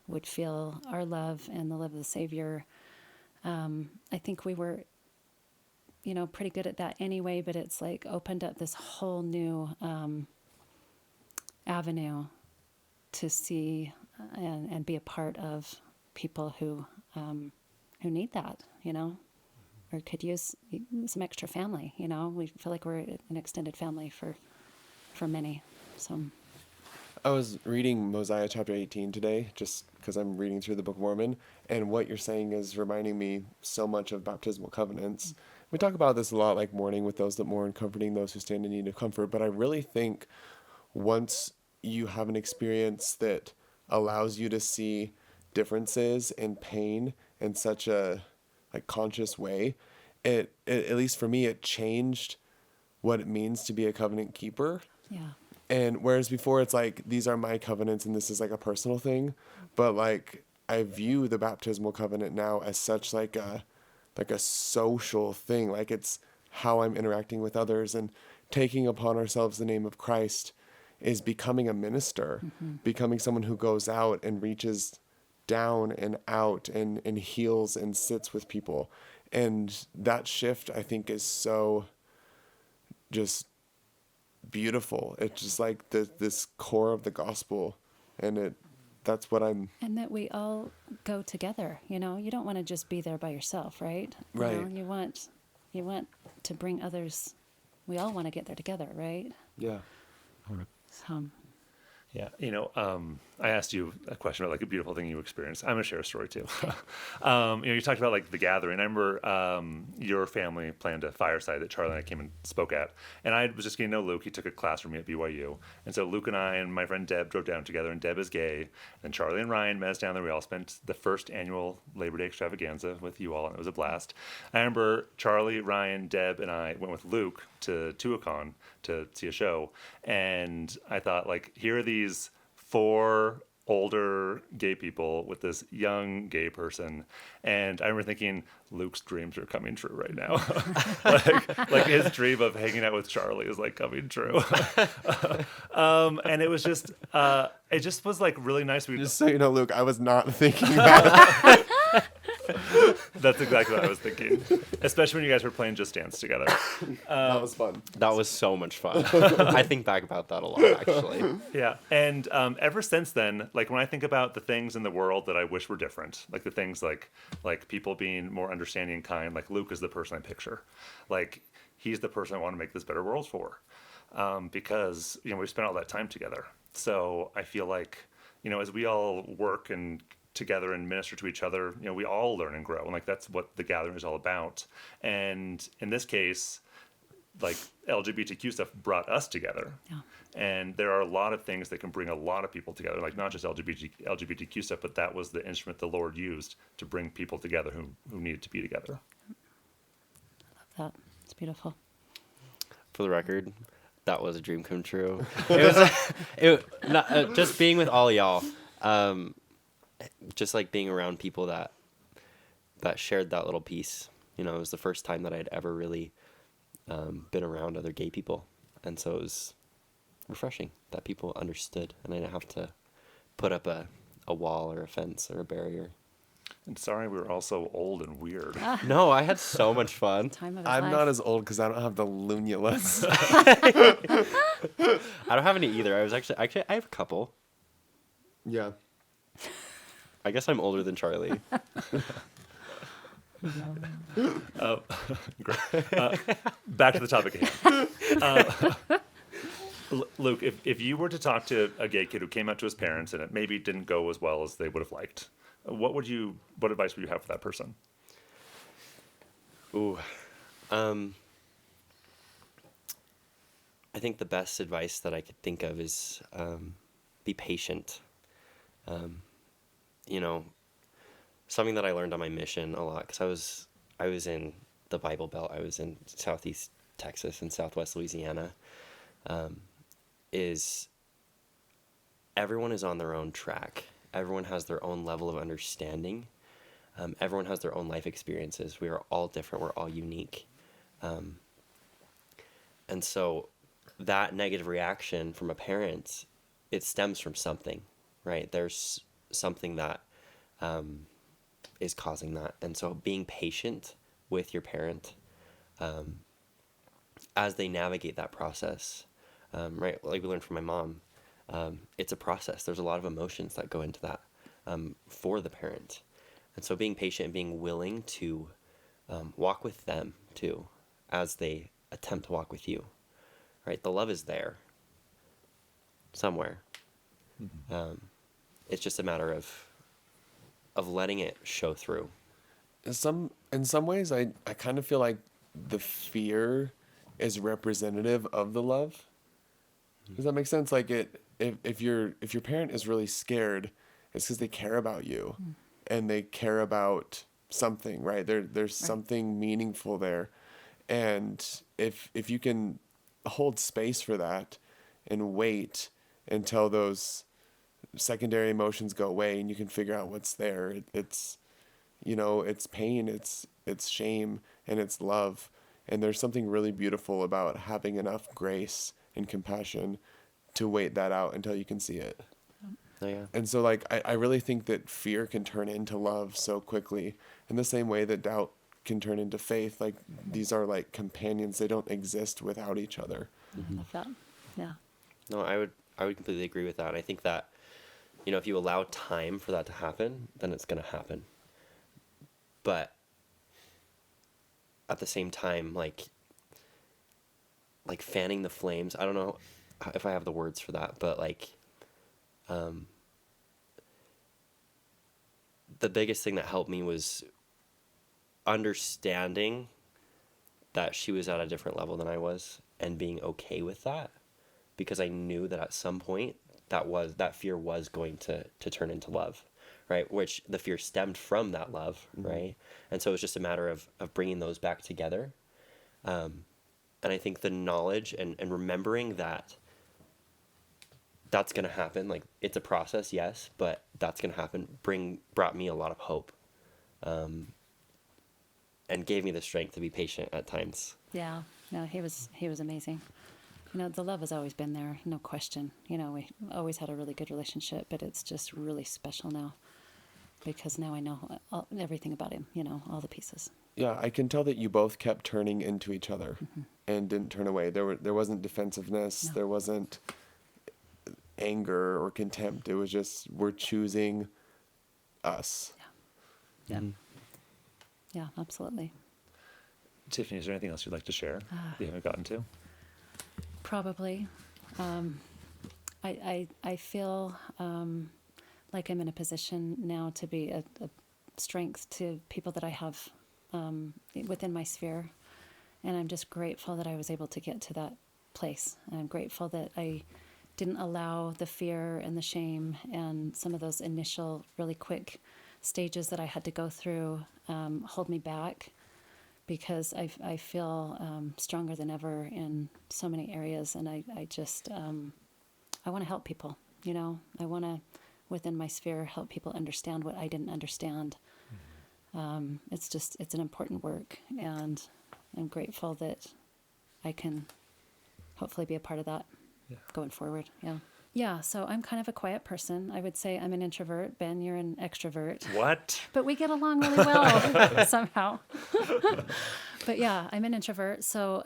would feel our love and the love of the Savior. I think we were, pretty good at that anyway, but it's like opened up this whole new avenue to see and be a part of people who need that, or could use some extra family. We feel like we're an extended family for many. So I was reading Mosiah chapter 18 today, just because I'm reading through the Book of Mormon, and what you're saying is reminding me so much of baptismal covenants. Mm-hmm. We talk about this a lot, like mourning with those that mourn, comforting those who stand in need of comfort, but I really think once you have an experience that allows you to see differences and pain in such a conscious way, it at least for me, it changed what it means to be a covenant keeper. Yeah. And whereas before it's like, these are my covenants and this is like a personal thing, but like I view the baptismal covenant now as such like a social thing. Like it's how I'm interacting with others, and taking upon ourselves the name of Christ is becoming a minister, mm-hmm. becoming someone who goes out and reaches down and out and heals and sits with people. And that shift, I think, is so just beautiful. It's just like this core of the gospel, and that's what I'm... And that we all go together, you don't want to just be there by yourself, right? Right. You want to bring others. We all want to get there together, right? Yeah. So... Yeah, I asked you a question about like a beautiful thing you experienced. I'm gonna share a story too. You talked about like the gathering. I remember your family planned a fireside that Charlie and I came and spoke at, and I was just getting to know Luke. He took a class from me at BYU, and so Luke and I and my friend Deb drove down together. And Deb is gay, and Charlie and Ryan met us down there. We all spent the first annual Labor Day extravaganza with you all, and it was a blast. I remember Charlie, Ryan, Deb, and I went with Luke to Tuacahn to see a show, and I thought, like, here are these 4 older gay people with this young gay person, and I remember thinking, Luke's dreams are coming true right now. like his dream of hanging out with Charlie is like coming true. And it was just was like really nice. Just so you know, Luke, I was not thinking that. That's exactly what I was thinking. Especially when you guys were playing Just Dance together. That was fun. That was so much fun. I think back about that a lot, actually. Yeah. And ever since then, like when I think about the things in the world that I wish were different, like the things like people being more understanding and kind, like Luke is the person I picture. Like he's the person I want to make this better world for. Because, we spent all that time together. So I feel like, as we all work and together and minister to each other, we all learn and grow. And like, that's what the gathering is all about. And in this case, like LGBTQ stuff brought us together. Yeah. And there are a lot of things that can bring a lot of people together, like not just LGBTQ stuff, but that was the instrument the Lord used to bring people together who needed to be together. Love that. It's beautiful. For the record, that was a dream come true. It was just being with all y'all, just like being around people that shared that little piece. It was the first time that I'd ever really been around other gay people, and so it was refreshing that people understood, and I didn't have to put up a wall or a fence or a barrier. And sorry, we were also old and weird. No, I had so much fun. Time of his I'm life. not as old because I don't have the lunulas. I don't have any either. I was actually I have a couple. Yeah. I guess I'm older than Charlie. Great. Back to the topic at hand. Luke, if you were to talk to a gay kid who came out to his parents and it maybe didn't go as well as they would have liked, what advice would you have for that person? Ooh. I think the best advice that I could think of is be patient. Something that I learned on my mission a lot, because I was in the Bible Belt. I was in Southeast Texas and Southwest Louisiana. Is everyone is on their own track. Everyone has their own level of understanding. Everyone has their own life experiences. We are all different. We're all unique. And so that negative reaction from a parent, it stems from something, right? There's something that is causing that. And so being patient with your parent as they navigate that process, right? Like we learned from my mom, it's a process. There's a lot of emotions that go into that for the parent. And so being patient and being willing to walk with them too as they attempt to walk with you, right? The love is there somewhere. Mm-hmm. It's just a matter of letting it show through. In some ways, I kind of feel like the fear is representative of the love. Does that make sense? Like if your parent is really scared, it's because they care about you, and they care about something, right? There's something meaningful there, and if you can hold space for that, and wait until those secondary emotions go away, and you can figure out what's there. It's pain, it's shame, and it's love, and there's something really beautiful about having enough grace and compassion to wait that out until you can see it. Oh, yeah. And so like I really think that fear can turn into love so quickly, in the same way that doubt can turn into faith. Like these are like companions. They don't exist without each other. I love that. Yeah. No, I would completely agree with that. I think that, if you allow time for that to happen, then it's going to happen. But at the same time, like fanning the flames, I don't know if I have the words for that, but the biggest thing that helped me was understanding that she was at a different level than I was, and being okay with that, because I knew that at some point that fear was going to turn into love, right? Which the fear stemmed from that love, right? And so it was just a matter of bringing those back together. And I think the knowledge and remembering that that's going to happen, like it's a process, yes, but that's going to happen, brought me a lot of hope, and gave me the strength to be patient at times. Yeah. No, he was amazing. The love has always been there, no question. We always had a really good relationship, but it's just really special now. because now I know everything about him, all the pieces. Yeah, I can tell that you both kept turning into each other and didn't turn away. There wasn't defensiveness. No. There wasn't anger or contempt. It was just, we're choosing us. Yeah. Mhm. Yeah, absolutely. Tiffany, is there anything else you'd like to share you haven't gotten to? Probably. I feel like I'm in a position now to be a strength to people that I have within my sphere. And I'm just grateful that I was able to get to that place. And I'm grateful that I didn't allow the fear and the shame and some of those initial really quick stages that I had to go through hold me back, because I feel stronger than ever in so many areas. And I just, I want to help people, I want to, within my sphere, help people understand what I didn't understand. It's an important work, and I'm grateful that I can hopefully be a part of that going forward. Yeah. Yeah. So I'm kind of a quiet person. I would say I'm an introvert. Ben, you're an extrovert. What? But we get along really well somehow. But yeah, I'm an introvert. So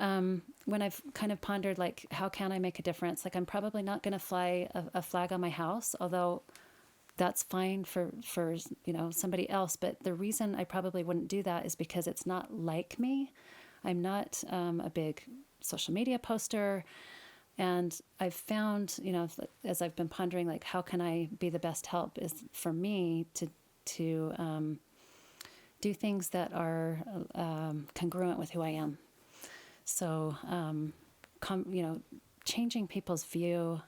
when I've kind of pondered, like, how can I make a difference? Like, I'm probably not going to fly a flag on my house, although that's fine for somebody else. But the reason I probably wouldn't do that is because it's not like me. I'm not a big social media poster. And I've found, as I've been pondering, like, how can I be the best help, is for me to do things that are congruent with who I am. So, changing people's view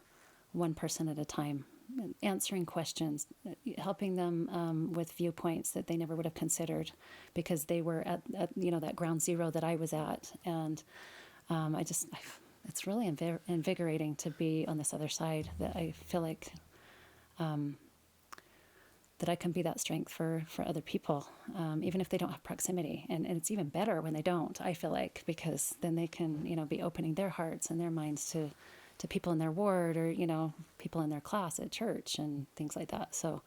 one person at a time, answering questions, helping them with viewpoints that they never would have considered because they were at that ground zero that I was at. And it's really invigorating to be on this other side, that I feel like that I can be that strength for other people, even if they don't have proximity. And it's even better when they don't, I feel like, because then they can, be opening their hearts and their minds to people in their ward, or, people in their class at church and things like that. So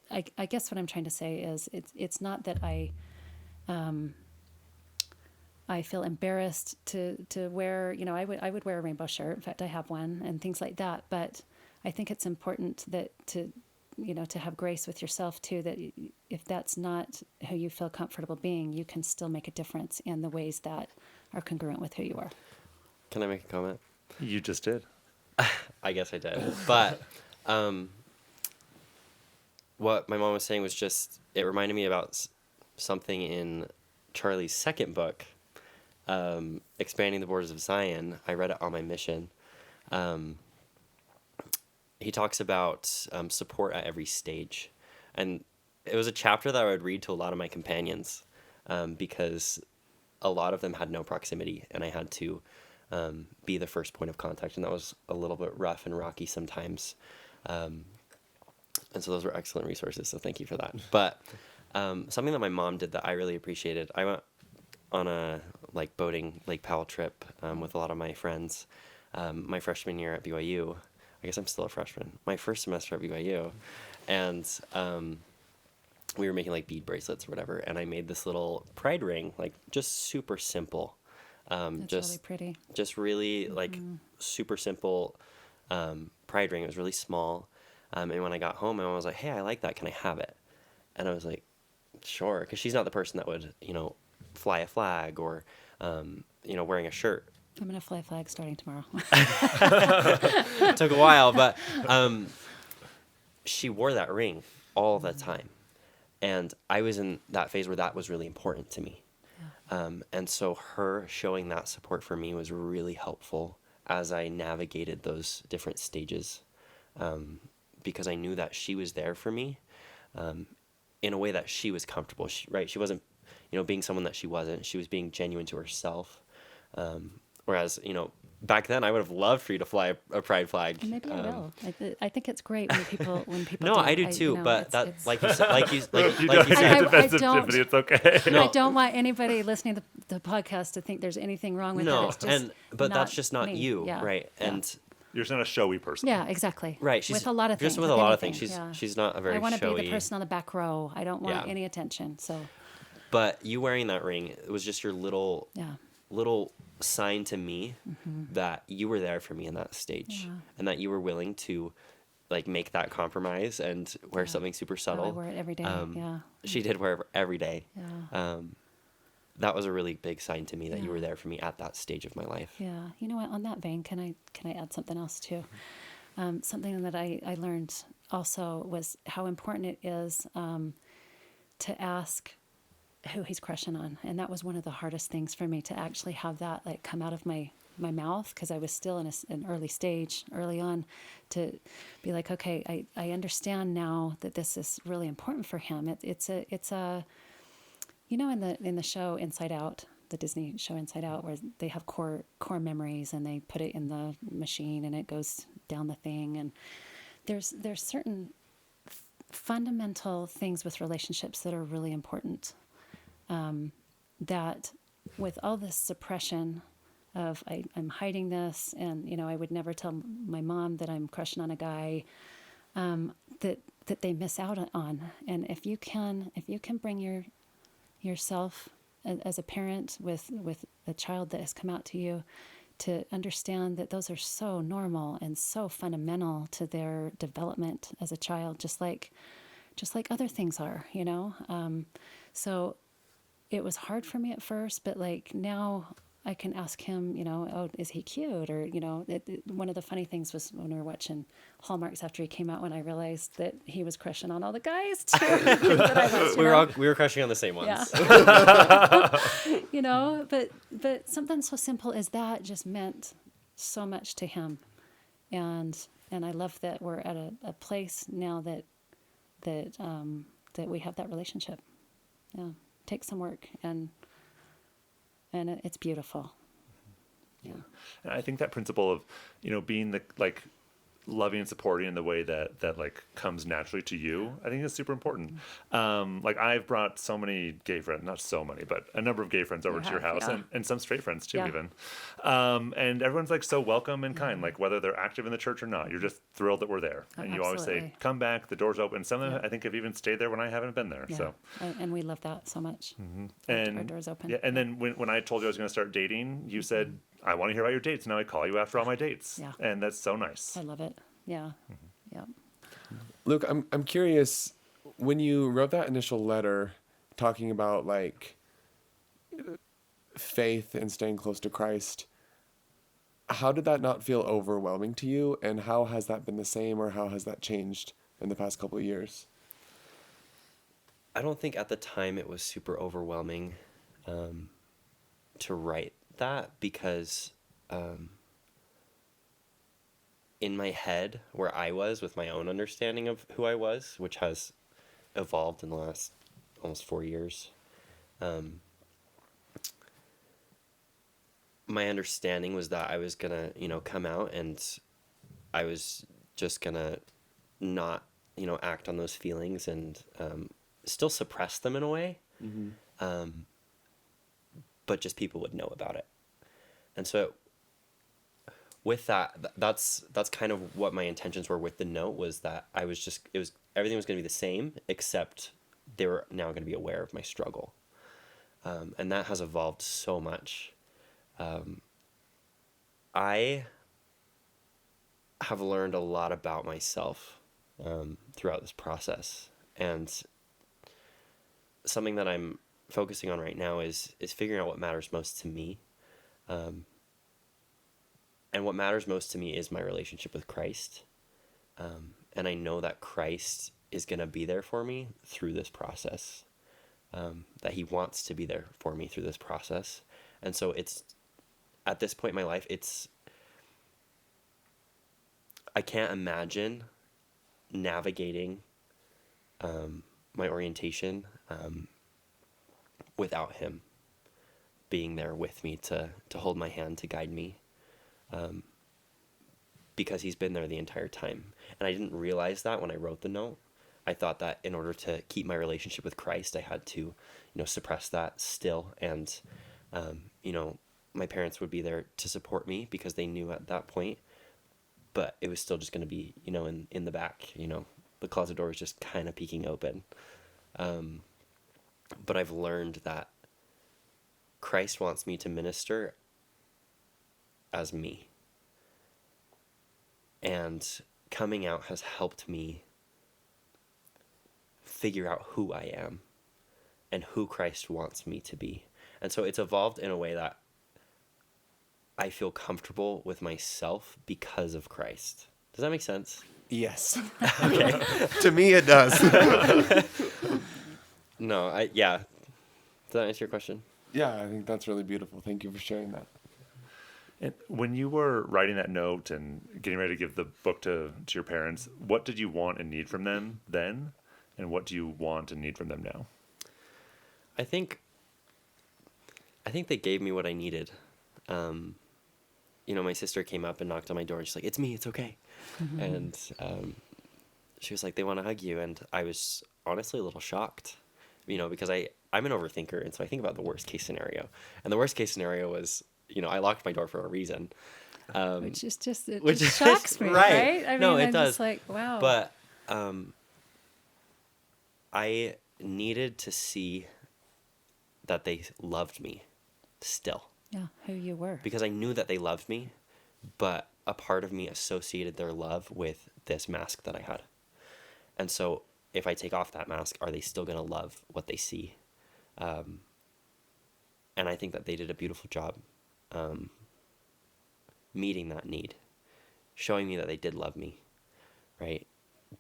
I guess what I'm trying to say is it's not that I feel embarrassed to wear, I would wear a rainbow shirt. In fact, I have one, and things like that. But I think it's important that to have grace with yourself too, that if that's not who you feel comfortable being, you can still make a difference in the ways that are congruent with who you are. Can I make a comment? You just did. I guess I did. But what my mom was saying was just, it reminded me about something in Charlie's second book, Expanding the Borders of Zion. I read it on my mission. He talks about support at every stage. And it was a chapter that I would read to a lot of my companions because a lot of them had no proximity, and I had to be the first point of contact. And that was a little bit rough and rocky sometimes. And so those were excellent resources, so thank you for that. But something that my mom did that I really appreciated, I went on a boating Lake Powell trip with a lot of my friends my freshman year at BYU. I guess I'm still a freshman. My first semester at BYU. And we were making bead bracelets or whatever, and I made this little pride ring, just super simple. That's just really pretty. Just really super simple pride ring. It was really small. And when I got home, my mom was like, "Hey, I like that. Can I have it?" And I was like, "Sure," because she's not the person that would, fly a flag or, wearing a shirt. I'm going to fly a flag starting tomorrow. It took a while, but she wore that ring all the time. And I was in that phase where that was really important to me. Yeah. And so her showing that support for me was really helpful as I navigated those different stages, because I knew that she was there for me in a way that she was comfortable. She wasn't, being someone that she wasn't. She was being genuine to herself. Whereas, back then I would have loved for you to fly a pride flag. And maybe I will. I think it's great when people No, do. I do too. But it's like you said, like you You don't said, get I defensive, don't- Tiffany. It's okay. No. I don't want anybody listening to the podcast to think there's anything wrong with it. no, It's just but that's just not me. you, Yeah. right? Yeah. And You're just not a showy person. Yeah, exactly. Right. She's with a lot of things. just with a lot of things. anything, She's not a very I want to be showy. the person on the back row. I don't want Yeah. any attention. So But you wearing that ring, it was just your yeah, little sign to me that you were there for me in that stage, Yeah. and that you were willing to like make that compromise and wear something super oh, subtle. I wear it every day. Yeah, She did wear it every day. yeah, That was a really big sign to me that you Yeah. were there for me at that stage of my life. yeah. You know what? On that vein, can I add something else too? Something that I learned also was how important it is to ask who he's crushing on, and that was one of the hardest things for me, to actually have that like come out of my mouth, because I was still in an early on, to be like, okay, I understand now that this is really important for him. It's a you know, in the show Inside Out, the Disney show Inside Out, where they have core memories and they put it in the machine and it goes down the thing, and there's certain fundamental things with relationships that are really important, that with all this suppression of I'm hiding this, and you know, I would never tell my mom that I'm crushing on a guy, that they miss out on. And if you can bring yourself as a parent with a child that has come out to you, to understand that those are so normal and so fundamental to their development as a child, just like other things are, you know? So it was hard for me at first, but like now I can ask him, you know, oh, is he cute? Or, you know, one of the funny things was when we were watching Hallmarks after he came out, when I realized that he was crushing on all the guys too. that I was, you know? We were crushing on the same ones. Yeah. You know, but something so simple as that just meant so much to him. And I love that we're at a place now that we have that relationship. Yeah. Takes some work, and it's beautiful. Yeah. And I think that principle of, you know, being the like loving and supporting in the way that like comes naturally to you, I think is super important. Like I've brought so many gay friends, not so many, but a number of gay friends over to your house, yeah. and some straight friends too, Yeah. even. And everyone's like so welcome and kind, like whether they're active in the church or not, you're just thrilled that we're there. Oh, And you always say, absolutely. come back, the door's open. Some of them Yeah. I think have even stayed there when I haven't been there. Yeah. So And we love that so much. and Our door's open. Yeah, and then when I told you I was going to start dating, you said, I want to hear about your dates. Now I call you after all my dates. Yeah. And that's so nice. I love it. Yeah. Yeah. Luke, I'm curious, when you wrote that initial letter talking about like faith and staying close to Christ, how did that not feel overwhelming to you, and how has that been the same, or how has that changed in the past couple of years? I don't think at the time it was super overwhelming to write that, because in my head, where I was with my own understanding of who I was, which has evolved in the last almost 4 years, my understanding was that I was gonna, you know, come out, and I was just gonna not, you know, act on those feelings, and still suppress them in a way, but just people would know about it. And so with that's kind of what my intentions were with the note, was that everything was going to be the same, except they were now going to be aware of my struggle. And that has evolved so much. I have learned a lot about myself throughout this process, and something that I'm focusing on right now is figuring out what matters most to me. And what matters most to me is my relationship with Christ. And I know that Christ is going to be there for me through this process, that he wants to be there for me through this process. And so it's, at this point in my life, I can't imagine navigating my orientation without him being there with me to hold my hand, to guide me, because he's been there the entire time. And I didn't realize that when I wrote the note. I thought that in order to keep my relationship with Christ, I had to, you know, suppress that still. And, you know, my parents would be there to support me because they knew at that point but it was still just going to be, in the back, the closet door was just kind of peeking open. But I've learned that Christ wants me to minister as me. And coming out has helped me figure out who I am and who Christ wants me to be. And so it's evolved in a way that I feel comfortable with myself because of Christ. Does that make sense? Yes. Okay. To me, it does. No, yeah. Does that answer your question? Yeah, I think that's really beautiful. Thank you for sharing that. And when you were writing that note and getting ready to give the book to your parents, what did you want and need from them then? And what do you want and need from them now? I think they gave me what I needed. My sister came up and knocked on my door and she's like, "It's me, it's okay." Mm-hmm. And she was like, "They want to hug you." And I was honestly a little shocked, because I'm an overthinker. And so I think about the worst case scenario. And the worst case scenario was, I locked my door for a reason. Which just shocks me, right? I mean, no, it I'm does. Just like, wow. But I needed to see that they loved me still. Yeah, who you were. Because I knew that they loved me, but a part of me associated their love with this mask that I had. And so if I take off that mask, are they still going to love what they see? And I think that they did a beautiful job meeting that need, showing me that they did love me, right?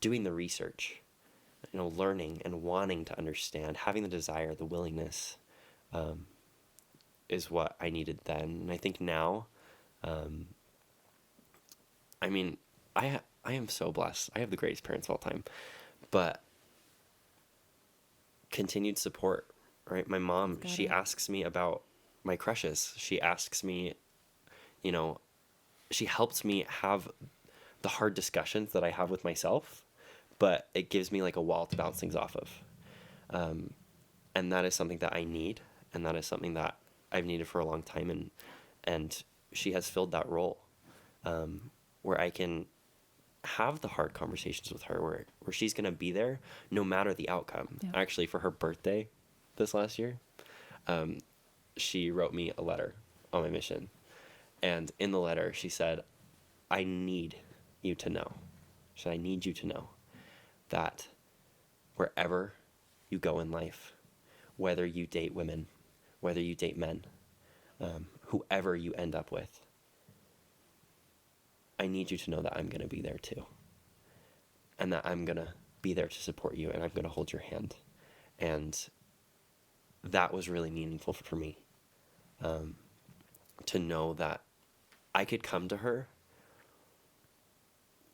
Doing the research, learning and wanting to understand, having the desire, the willingness, is what I needed then. And I think now, I am so blessed. I have the greatest parents of all time, but continued support, right? My mom, she asks me about my crushes. She asks me, she helps me have the hard discussions that I have with myself, but it gives me like a wall to bounce things off of. And that is something that I need. And that is something that I've needed for a long time. And she has filled that role, where I can have the hard conversations with her, where she's going to be there no matter the outcome. Yeah. Actually, for her birthday this last year, she wrote me a letter on my mission. And in the letter, she said, "I need you to know." She said, "I need you to know that wherever you go in life, whether you date women, whether you date men, whoever you end up with, I need you to know that I'm going to be there too. And that I'm going to be there to support you, and I'm going to hold your hand." And that was really meaningful for me, to know that I could come to her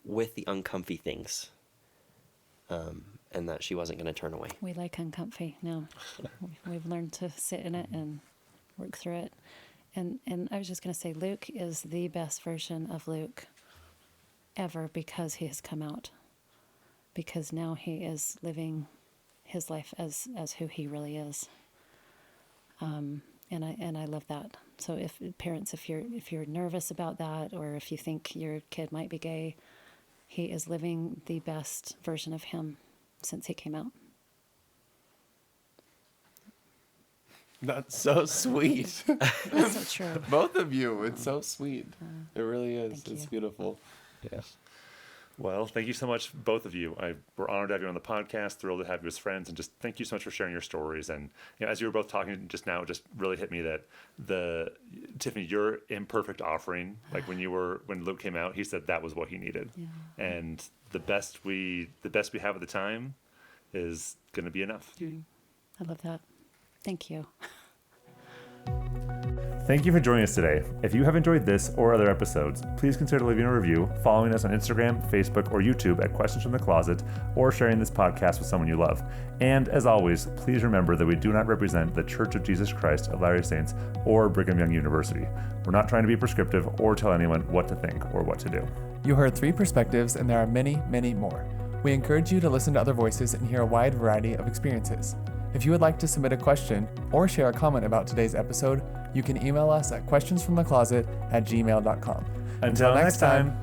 with the uncomfy things, and that she wasn't going to turn away. We like uncomfy now. We've learned to sit in it and work through it. And I was just going to say, Luke is the best version of Luke ever, because he has come out. Because now he is living his life as who he really is. And I love that. So if parents, if you're nervous about that, or if you think your kid might be gay, he is living the best version of him since he came out. That's so sweet. That's so true. Both of you. It's so sweet. It really is. Thank It's you. beautiful. Yes. Well, thank you so much, both of you. We're honored to have you on the podcast, thrilled to have you as friends, and just thank you so much for sharing your stories. And as you were both talking just now, it just really hit me that Tiffany, your imperfect offering, like when Luke came out, he said that was what he needed. Yeah. And the best we have at the time is going to be enough. I love that. Thank you. Thank you for joining us today. If you have enjoyed this or other episodes, please consider leaving a review, following us on Instagram, Facebook, or YouTube at Questions from the Closet, or sharing this podcast with someone you love. And as always, please remember that we do not represent the Church of Jesus Christ of Latter-day Saints or Brigham Young University. We're not trying to be prescriptive or tell anyone what to think or what to do. You heard 3 perspectives, and there are many, many more. We encourage you to listen to other voices and hear a wide variety of experiences. If you would like to submit a question or share a comment about today's episode, you can email us at questionsfromthecloset@gmail.com. Until next time.